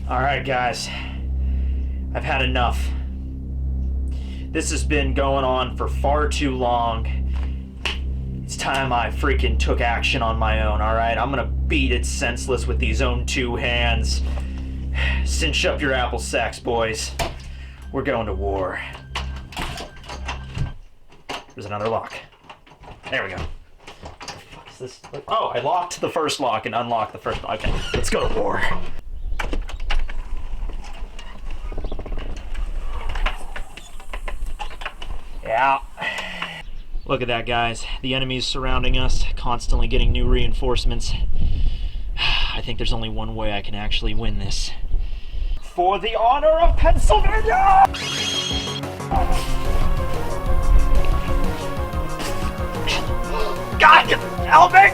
Alright guys, I've had enough. This has been going on for far too long. It's time I freaking took action on my own, alright? I'm gonna beat it senseless with these own two hands. Cinch up your apple sacks, boys. We're going to war. There's another lock. There we go. What the fuck is this? Oh, I locked the first lock and unlocked the first lock. Okay, let's go to war. Yeah. Look at that, guys. The enemy's surrounding us, constantly getting new reinforcements. I think there's only one way I can actually win this. For the honor of Pennsylvania! God, help me!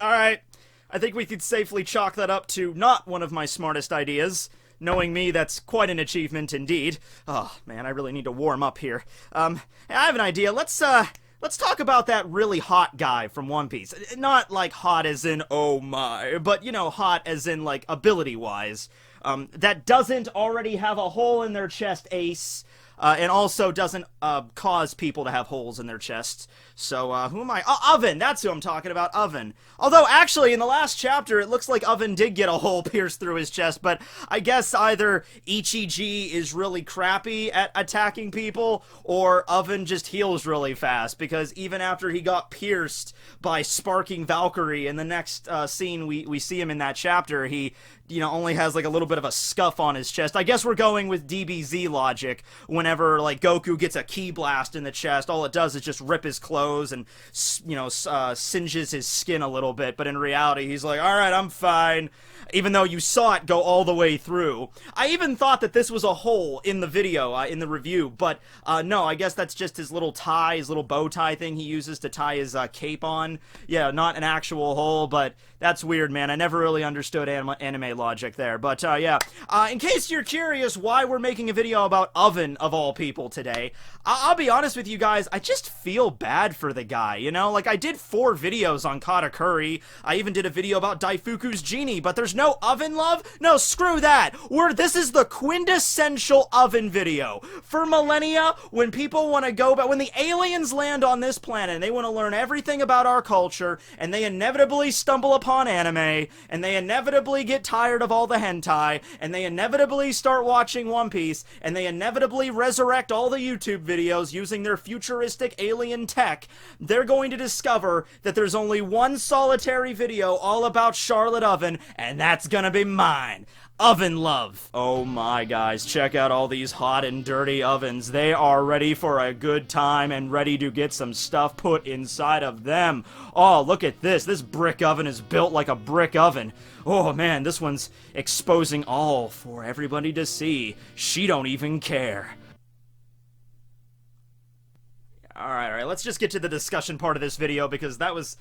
Alright, I think we could safely chalk that up to not one of my smartest ideas. Knowing me, that's quite an achievement indeed. Oh, man, I really need to warm up here. I have an idea. Let's talk about that really hot guy from One Piece. Not like hot as in, oh my, but, you know, hot as in, like, ability-wise. That doesn't already have a hole in their chest, Ace. And also doesn't cause people to have holes in their chests. So, who am I? Oven! That's who I'm talking about, Oven. Although, actually, in the last chapter, it looks like Oven did get a hole pierced through his chest, but I guess either Ichiji is really crappy at attacking people, or Oven just heals really fast, because even after he got pierced by Sparking Valkyrie, in the next scene we see him in that chapter, he, you know, only has like a little bit of a scuff on his chest. I guess we're going with DBZ logic. Whenever, like, Goku gets a ki blast in the chest, all it does is just rip his clothes and, you know, singes his skin a little bit, but in reality, he's like, alright, I'm fine, even though you saw it go all the way through. I even thought that this was a hole in the video, in the review, but, no, I guess that's just his little tie, his little bow tie thing he uses to tie his, cape on. Yeah, not an actual hole, but that's weird, man. I never really understood anime logic there, but, yeah. In case you're curious why we're making a video about Oven, of all people, today, I'll be honest with you guys, I just feel bad for the guy, you know? Like, I did 4 videos on Katakuri, I even did a video about Daifuku's genie, but there's no Oven love? No, screw that! This is the quintessential Oven video. For millennia, when people want to go back, when the aliens land on this planet, and they want to learn everything about our culture, and they inevitably stumble upon anime, and they inevitably get tired of all the hentai, and they inevitably start watching One Piece, and they inevitably resurrect all the YouTube videos using their futuristic alien tech, they're going to discover that there's only one solitary video all about Charlotte Oven, and that's gonna be mine. Oven love. Oh my, guys, check out all these hot and dirty ovens. They are ready for a good time and ready to get some stuff put inside of them. Oh, look at this. This brick oven is built like a brick oven. Oh man, this one's exposing all for everybody to see. She don't even care. Alright, let's just get to the discussion part of this video, because that was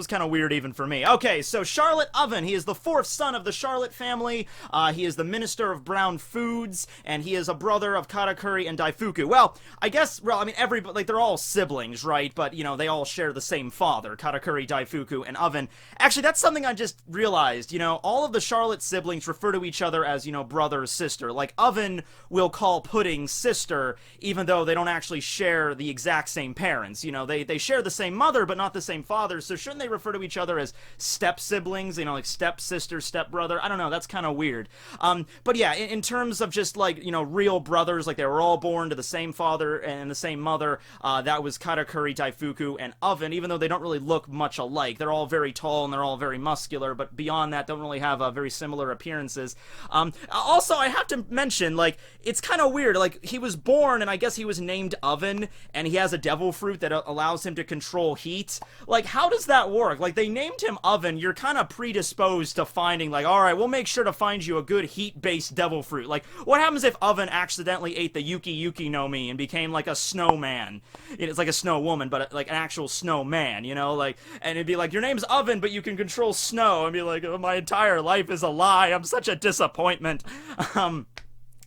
kind of weird even for me. Okay, so Charlotte Oven, he is the 4th son of the Charlotte family, he is the Minister of Brown Foods, and he is a brother of Katakuri and Daifuku. Well, I guess, well, I mean, everybody, like, they're all siblings, right? But, you know, they all share the same father, Katakuri, Daifuku, and Oven. Actually, that's something I just realized, you know, all of the Charlotte siblings refer to each other as, you know, brother, sister. Like, Oven will call Pudding sister, even though they don't actually share the exact same parents. You know, they share the same mother, but not the same father, so shouldn't they refer to each other as step-siblings, you know, like step-sister, step-brother? I don't know, that's kind of weird. But yeah, in terms of just, like, you know, real brothers, like, they were all born to the same father and the same mother, that was Katakuri, Daifuku, and Oven, even though they don't really look much alike. They're all very tall and they're all very muscular, but beyond that, don't really have very similar appearances. Also, I have to mention, like, it's kind of weird, like, he was born, and I guess he was named Oven, and he has a devil fruit that allows him to control heat. Like, how does that work? Like, they named him Oven, you're kind of predisposed to finding, like, alright, we'll make sure to find you a good heat-based devil fruit. Like, what happens if Oven accidentally ate the Yuki Yuki no Mi and became, like, a snowman? It's like a snow woman, but, like, an actual snowman, you know? Like, and it'd be like, your name's Oven, but you can control snow, and be like, oh, my entire life is a lie, I'm such a disappointment.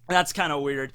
That's kind of weird.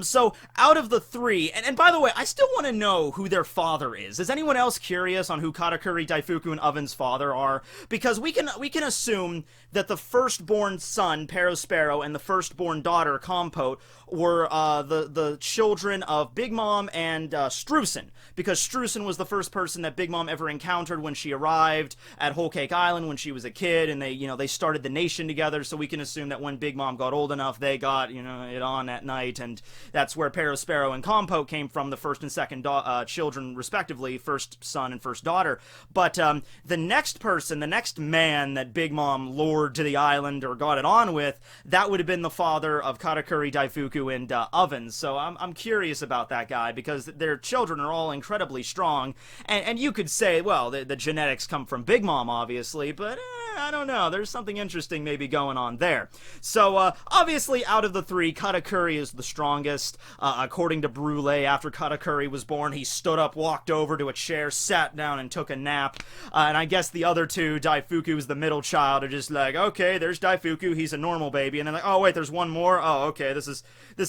So out of the three, and by the way, I still want to know who their father is. Is anyone else curious on who Katakuri, Daifuku, and Oven's father are? Because we can assume that the firstborn son, Perospero, and the firstborn daughter, Compote, were the children of Big Mom and Strusen, because Strusen was the first person that Big Mom ever encountered when she arrived at Whole Cake Island when she was a kid, and they started the nation together. So we can assume that when Big Mom got old enough, they got it on at night, and that's where Perospero and Compote came from, the first and second children respectively, first son and first daughter. But the next person, the next man that Big Mom lured to the island or got it on with, that would have been the father of Katakuri, Daifuku, and Oven. So I'm curious about that guy, because their children are all incredibly strong, and you could say, well, the genetics come from Big Mom, obviously, but I don't know, there's something interesting maybe going on there. So obviously, out of the three, Katakuri is the strongest. According to Brule, after Katakuri was born, he stood up, walked over to a chair, sat down, and took a nap. And I guess the other two, Daifuku is the middle child, are just like, okay, there's Daifuku, he's a normal baby, and then like, oh wait, there's one more? Oh, okay, this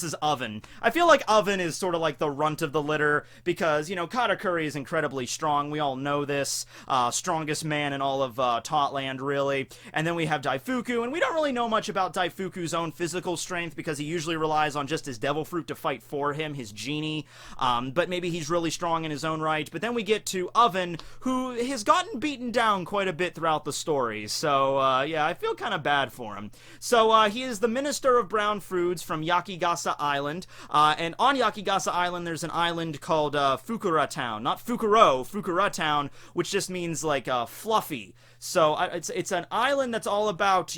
is Oven. I feel like Oven is sort of like the runt of the litter, because, Katakuri is incredibly strong, we all know this, strongest man in all of Totland, really. And then we have Daifuku, and we don't really know much about Daifuku's own physical strength, because he usually relies on just his devil fruit to fight for him, his genie, but maybe he's really strong in his own right. But then we get to Oven, who has gotten beaten down quite a bit throughout the story, so yeah, I feel kind of bad for him. So he is the Minister of Brown Foods from Yakigasa Island, and on Yakigasa Island there's an island called Fukura Town, not Fukuro, Fukura Town, which just means like fluffy. So it's an island that's all about,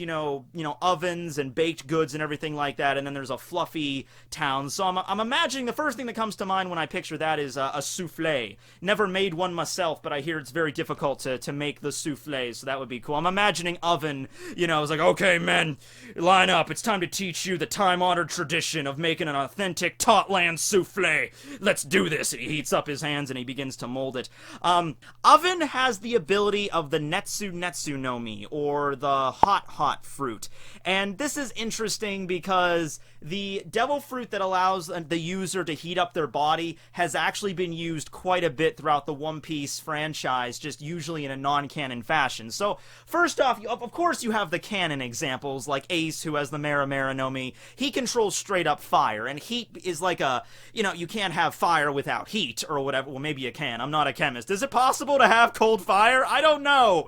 ovens and baked goods and everything like that, and then there's a fluffy town. So I'm imagining the first thing that comes to mind when I picture that is a souffle. Never made one myself, but I hear it's very difficult to make the souffle, so that would be cool. I'm imagining Oven, it's like, okay, men, line up. It's time to teach you the time-honored tradition of making an authentic Totland souffle. Let's do this. And he heats up his hands and he begins to mold it. Oven has the ability of the Netsu no Mi, or the hot fruit. And this is interesting because the devil fruit that allows the user to heat up their body has actually been used quite a bit throughout the One Piece franchise, just usually in a non-canon fashion. So, first off, of course you have the canon examples, like Ace, who has the Mera no Mi. He controls straight up fire, and heat is like you can't have fire without heat, or whatever. Well, maybe you can. I'm not a chemist. Is it possible to have cold fire? I don't know.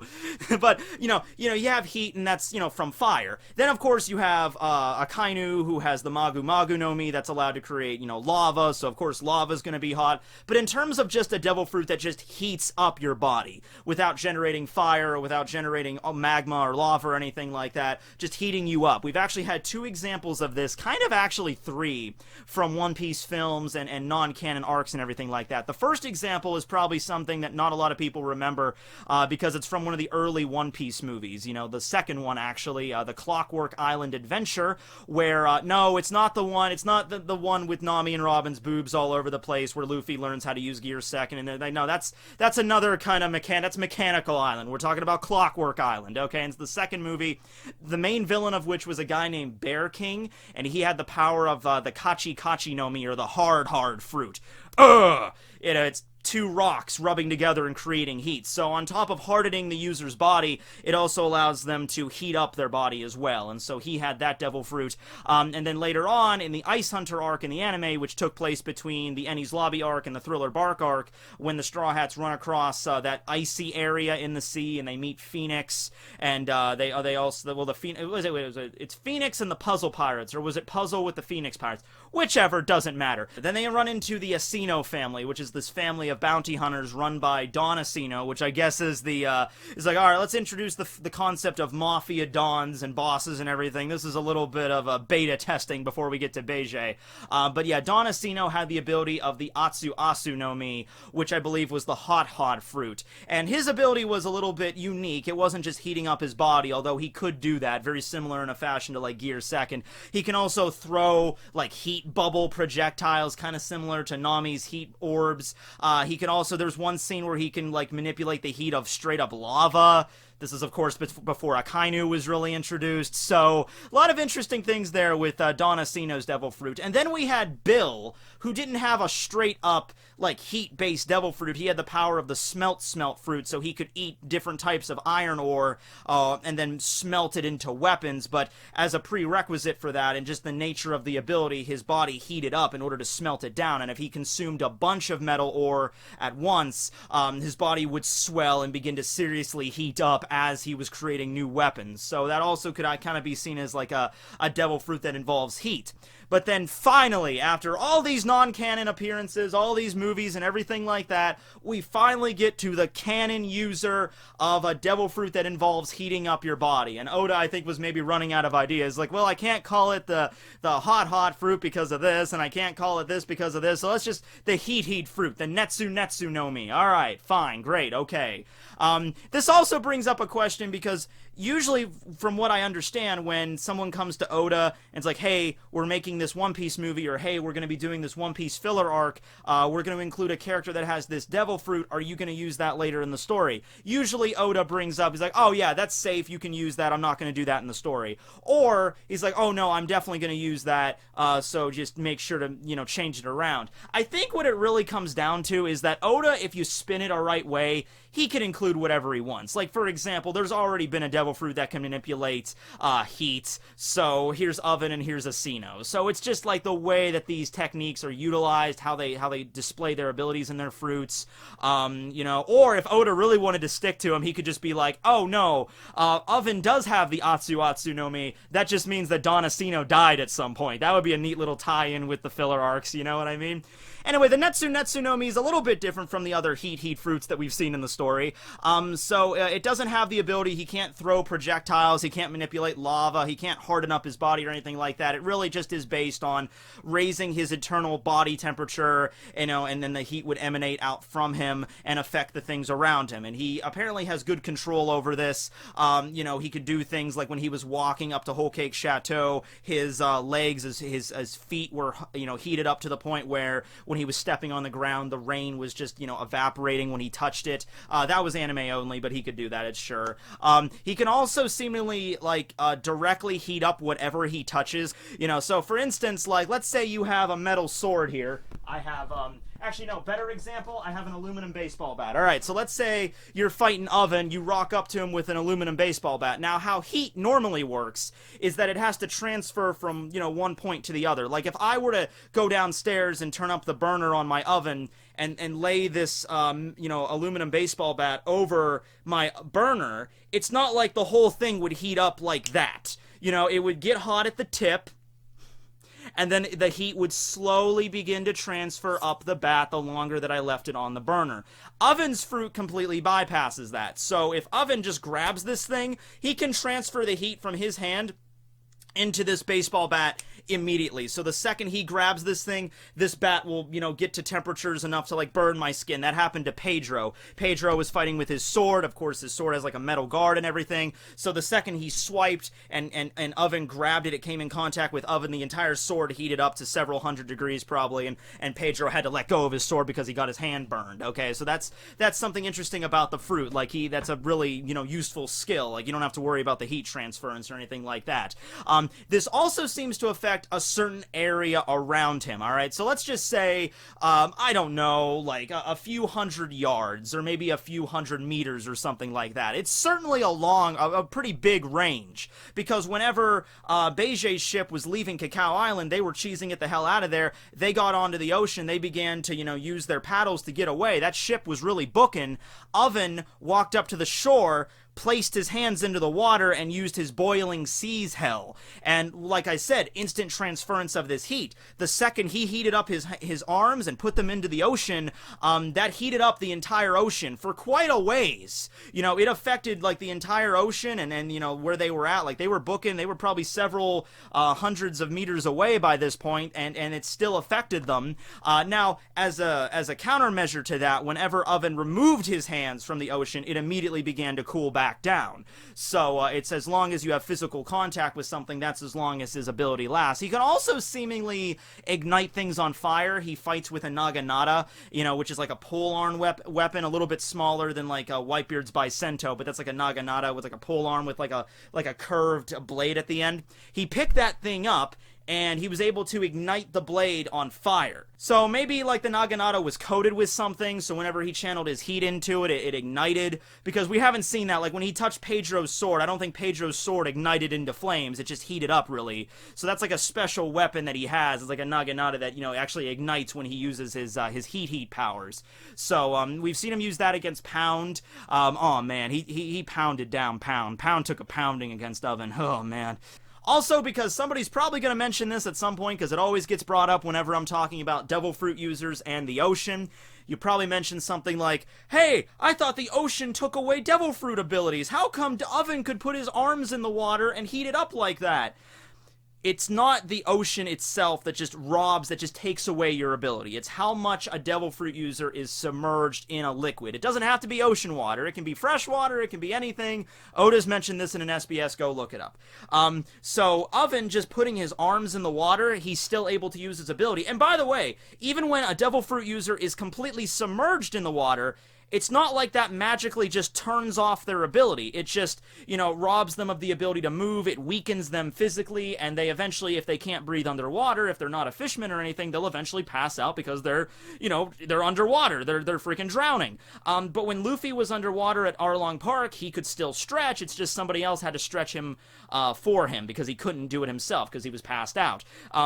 But, you have heat, and that's, from fire. Then, of course, you have Akainu, who has the Magu no Mi that's allowed to create, lava, so of course lava's gonna be hot. But in terms of just a devil fruit that just heats up your body, without generating fire, or without generating magma or lava or anything like that, just heating you up. We've actually had 2 examples of this, kind of actually 3, from One Piece films and non-canon arcs and everything like that. The first example is probably something that not a lot of people remember, because it's from one of the early One Piece movies, the second one actually, the Clockwork Island Adventure, where, no, it's not the one, it's not the one with Nami and Robin's boobs all over the place, where Luffy learns how to use Gear Second, and no, that's another kind of that's Mechanical Island. We're talking about Clockwork Island, okay? And it's the second movie, the main villain of which was a guy named Bear King, and he had the power of the Kachi no Mi, or the hard fruit. It's 2 rocks rubbing together and creating heat. So on top of hardening the user's body, it also allows them to heat up their body as well. And so he had that devil fruit. And then later on, in the Ice Hunter arc in the anime, which took place between the Enies Lobby arc and the Thriller Bark arc, when the Straw Hats run across that icy area in the sea, and they meet Phoenix, and they also, well, it's Phoenix and the Puzzle Pirates, or was it Puzzle with the Phoenix Pirates? Whichever, doesn't matter. Then they run into the Asino family, which is this family of bounty hunters run by Don Asino, which I guess is is like, alright, let's introduce the concept of mafia dons and bosses and everything. This is a little bit of a beta testing before we get to Beige. But yeah, Don Asino had the ability of the Asu no Mi, which I believe was the hot fruit. And his ability was a little bit unique. It wasn't just heating up his body, although he could do that, very similar in a fashion to like Gear Second. He can also throw like heat bubble projectiles, kind of similar to Nami's heat orbs. He can also, there's one scene where he can like manipulate the heat of straight up lava. This is, of course, before Akainu was really introduced. So, a lot of interesting things there with Don Asino's Devil Fruit. And then we had Bill, who didn't have a straight-up, like, heat-based Devil Fruit. He had the power of the smelt fruit, so he could eat different types of iron ore and then smelt it into weapons. But as a prerequisite for that, and just the nature of the ability, his body heated up in order to smelt it down. And if he consumed a bunch of metal ore at once, his body would swell and begin to seriously heat up as he was creating new weapons. So that also could kind of be seen as like a Devil Fruit that involves heat. But then finally, after all these non-canon appearances, all these movies and everything like that, we finally get to the canon user of a Devil Fruit that involves heating up your body. And Oda, I think, was maybe running out of ideas. Like, well, I can't call it the hot fruit because of this, and I can't call it this because of this, so let's just the heat fruit, the Netsu no Mi. Alright, fine, great, okay. This also brings up a question because usually, from what I understand, when someone comes to Oda and it's like, hey, we're making this One Piece movie, or hey, we're going to be doing this One Piece filler arc, we're going to include a character that has this Devil Fruit, are you going to use that later in the story? Usually Oda brings up, he's like, oh yeah, that's safe, you can use that, I'm not going to do that in the story. Or he's like, oh no, I'm definitely going to use that, so just make sure to, change it around. I think what it really comes down to is that Oda, if you spin it a right way, he can include whatever he wants. Like, for example, there's already been a Devil Fruit that can manipulate heat, so here's Oven and here's Asino. So it's just like the way that these techniques are utilized, how they display their abilities in their fruits, or if Oda really wanted to stick to him, he could just be like, oh no, Oven does have the Atsu no Mi, that just means that Don Asino died at some point. That would be a neat little tie-in with the filler arcs, you know what I mean? Anyway, the Netsu no Mi is a little bit different from the other heat fruits that we've seen in the story. So it doesn't have the ability, he can't throw projectiles, he can't manipulate lava, he can't harden up his body or anything like that. It really just is based on raising his internal body temperature, and then the heat would emanate out from him and affect the things around him. And he apparently has good control over this. He could do things like when he was walking up to Whole Cake Chateau, his legs, his feet were, heated up to the point where when he was stepping on the ground, the rain was just, evaporating when he touched it. That was anime only, but he could do that, it's sure. He can also seemingly, directly heat up whatever he touches. So for instance, let's say you have a metal sword here. I have, actually, no, better example, I have an aluminum baseball bat. Alright, so let's say you're fighting Oven, you rock up to him with an aluminum baseball bat. Now, how heat normally works is that it has to transfer from, one point to the other. Like, if I were to go downstairs and turn up the burner on my oven and lay this, aluminum baseball bat over my burner, it's not like the whole thing would heat up like that. It would get hot at the tip, and then the heat would slowly begin to transfer up the bat the longer that I left it on the burner. Oven's fruit completely bypasses that. So if Oven just grabs this thing, he can transfer the heat from his hand into this baseball bat immediately. So the second he grabs this thing, this bat will, get to temperatures enough to, burn my skin. That happened to Pedro. Pedro was fighting with his sword. Of course, his sword has, a metal guard and everything. So the second he swiped and Oven grabbed it, it came in contact with Oven, the entire sword heated up to several hundred degrees probably, and Pedro had to let go of his sword because he got his hand burned. Okay, so that's something interesting about the fruit. That's a really, useful skill. You don't have to worry about the heat transference or anything like that. This also seems to affect a certain area around him, alright? So let's just say, I don't know, a few hundred yards, or maybe a few hundred meters or something like that. It's certainly a pretty big range, because whenever Beige's ship was leaving Cacao Island, they were cheesing it the hell out of there. They got onto the ocean, they began to, use their paddles to get away. That ship was really booking. Oven walked up to the shore, placed his hands into the water, and used his boiling seas hell. And like I said, instant transference of this heat. The second he heated up his arms and put them into the ocean, that heated up the entire ocean for quite a ways. It affected the entire ocean, and then where they were at, they were booking, they were probably several hundreds of meters away by this point, and it still affected them. Now, as a countermeasure to that, whenever Oven removed his hands from the ocean, it immediately began to cool back back down. So it's as long as you have physical contact with something, that's as long as his ability lasts. He can also seemingly ignite things on fire. He fights with a naginata, which is like a polearm weapon, a little bit smaller than like Whitebeard's Bicento, but that's like a naginata with like a polearm with like a curved blade at the end. He picked that thing up, and he was able to ignite the blade on fire. So maybe like the naginata was coated with something, so whenever he channeled his heat into it, it ignited, because we haven't seen that. Like when he touched Pedro's sword, I don't think Pedro's sword ignited into flames, it just heated up really. So that's like a special weapon that he has. It's like a naginata that, actually ignites when he uses his heat powers. So we've seen him use that against Pound. Oh man, he pounded down Pound. Pound took a pounding against Oven. Oh man. Also, because somebody's probably going to mention this at some point, because it always gets brought up whenever I'm talking about devil fruit users and the ocean. You probably mention something like, hey, I thought the ocean took away devil fruit abilities. How come Oven could put his arms in the water and heat it up like that? It's not the ocean itself that just robs, that just takes away your ability. It's how much a devil fruit user is submerged in a liquid. It doesn't have to be ocean water. It can be fresh water. It can be anything. Oda's mentioned this in an SBS. Go look it up. So Oven just putting his arms in the water, he's still able to use his ability. And by the way, even when a devil fruit user is completely submerged in the water, it's not like that magically just turns off their ability. It just, robs them of the ability to move. It weakens them physically, and they eventually, if they can't breathe underwater, if they're not a fisherman or anything, they'll eventually pass out because they're underwater. They're freaking drowning. But when Luffy was underwater at Arlong Park, he could still stretch. It's just somebody else had to stretch him for him because he couldn't do it himself because he was passed out.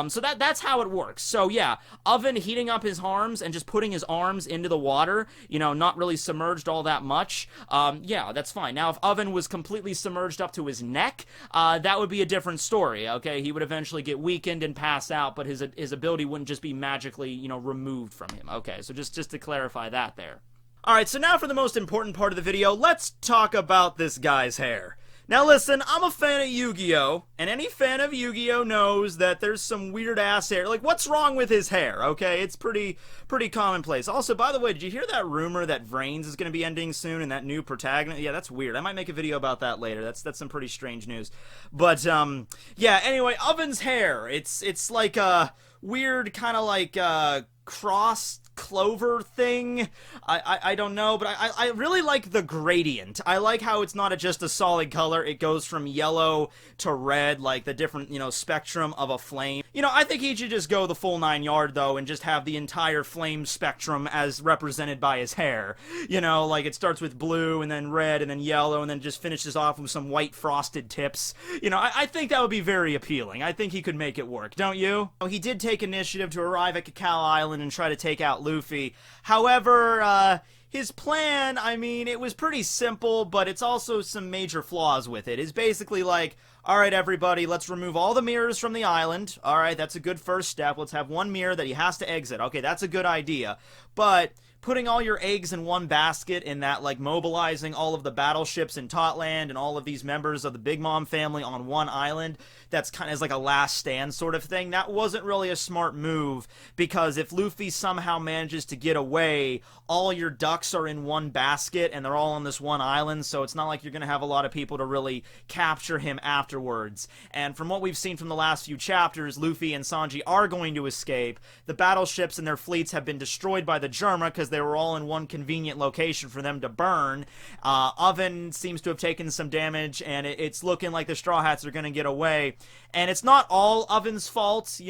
So that's how it works. So yeah, Oven heating up his arms and just putting his arms into the water, not really submerged all that much, yeah, that's fine. Now, if Oven was completely submerged up to his neck, that would be a different story, okay? He would eventually get weakened and pass out, but his ability wouldn't just be magically, removed from him. Okay, so just to clarify that there. Alright, so now for the most important part of the video, let's talk about this guy's hair. Now listen, I'm a fan of Yu-Gi-Oh! And any fan of Yu-Gi-Oh! Knows that there's some weird-ass hair. Like, what's wrong with his hair, okay? It's pretty commonplace. Also, by the way, did you hear that rumor that Vrains is going to be ending soon and that new protagonist? Yeah, that's weird. I might make a video about that later. That's some pretty strange news. But, yeah, anyway, Oven's hair. It's like a weird kind of like, cross Clover thing. I don't know, but I really like the gradient. I like how it's not just a solid color. It goes from yellow to red, like the different, spectrum of a flame. I think he should just go the full 9 yard, though, and just have the entire flame spectrum as represented by his hair. Like it starts with blue, and then red, and then yellow, and then just finishes off with some white frosted tips. I think that would be very appealing. I think he could make it work, don't you? He did take initiative to arrive at Cacao Island and try to take out Luffy. However, his plan, I mean, it was pretty simple, but it's also some major flaws with it. It's basically like, alright everybody, let's remove all the mirrors from the island. Alright, that's a good first step. Let's have one mirror that he has to exit. Okay, that's a good idea. But putting all your eggs in one basket in that, like, mobilizing all of the battleships in Totland and all of these members of the Big Mom family on one island, that's kind of as like a last stand sort of thing. That wasn't really a smart move, because if Luffy somehow manages to get away, all your ducks are in one basket and they're all on this one island, so it's not like you're going to have a lot of people to really capture him afterwards. And from what we've seen from the last few chapters, Luffy and Sanji are going to escape. The battleships and their fleets have been destroyed by the Germa because they were all in one convenient location for them to burn. Oven seems to have taken some damage, and it's looking like the Straw Hats are going to get away. And it's not all Oven's fault,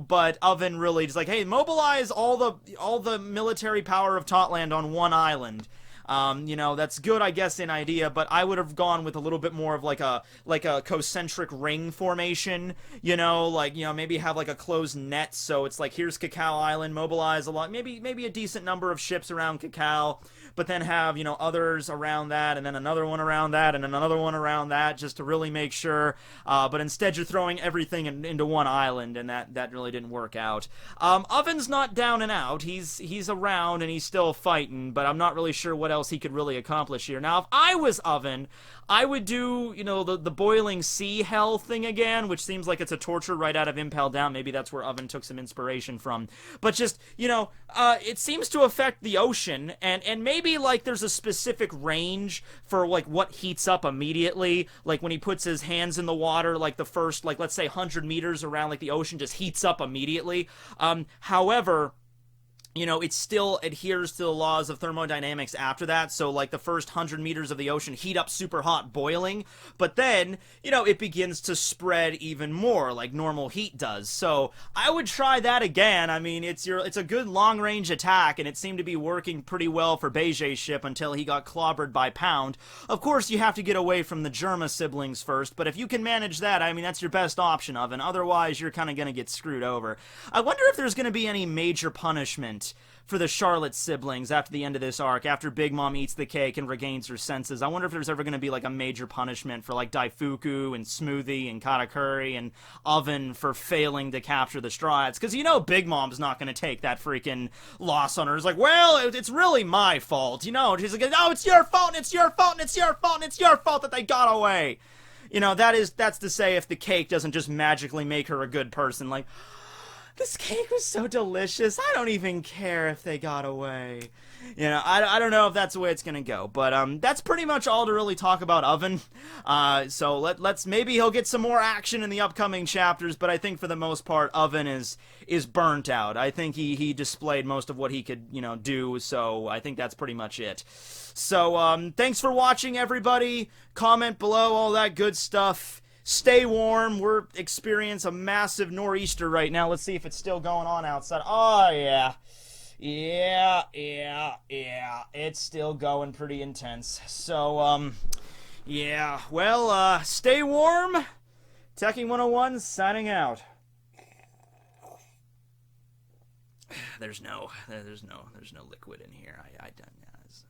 but Oven really just like, hey, mobilize all the military power of Totland on one island. That's good, I guess, in idea, but I would have gone with a little bit more of like a concentric ring formation, maybe have like a closed net, so it's like, here's Cacao Island, mobilize a lot, maybe a decent number of ships around Cacao, but then have, others around that, and then another one around that, and another one around that, just to really make sure, but instead you're throwing everything into one island, and that really didn't work out. Oven's not down and out, he's around, and he's still fighting, but I'm not really sure what else else he could really accomplish here. Now, if I was Oven, I would do, you know, the boiling sea hell thing again, which seems like it's a torture right out of Impel Down. Maybe that's where Oven took some inspiration from. But just, you know, it seems to affect the ocean, and maybe, like, there's a specific range for, like, what heats up immediately. Like, when he puts his hands in the water, like, the first, like, let's say 100 meters around, like, the ocean just heats up immediately. However, you know, it still adheres to the laws of thermodynamics after that, so, like, the first 100 meters of the ocean heat up super hot, boiling, but then, you know, it begins to spread even more, like normal heat does. So, I would try that again. I mean, it's a good long-range attack, and it seemed to be working pretty well for Beige's ship until he got clobbered by Pound. Of course, you have to get away from the Germa siblings first, but if you can manage that, I mean, that's your best option, Oven. Otherwise, you're kind of gonna get screwed over. I wonder if there's gonna be any major punishment for the Charlotte siblings after the end of this arc, after Big Mom eats the cake and regains her senses. I wonder if there's ever going to be, like, a major punishment for, like, Daifuku and Smoothie and Katakuri and Oven for failing to capture the Straw Hats. Because, you know, Big Mom's not going to take that freaking loss on her. It's like, well, it's really my fault, you know? And she's like, oh, it's your fault, and it's your fault, and it's your fault, and it's your fault that they got away. You know, that's to say if the cake doesn't just magically make her a good person. Like, this cake was so delicious, I don't even care if they got away. You know, I don't know if that's the way it's gonna go, but that's pretty much all to really talk about Oven. So let's maybe he'll get some more action in the upcoming chapters, but I think for the most part, Oven is burnt out. I think he displayed most of what he could, you know, do, so I think that's pretty much it. So, thanks for watching, everybody. Comment below, all that good stuff. Stay warm. We're experiencing a massive nor'easter right now. Let's see if it's still going on outside. Oh, yeah. Yeah. It's still going pretty intense. So, yeah. Well, stay warm. Tekking101 signing out. There's no liquid in here. I done.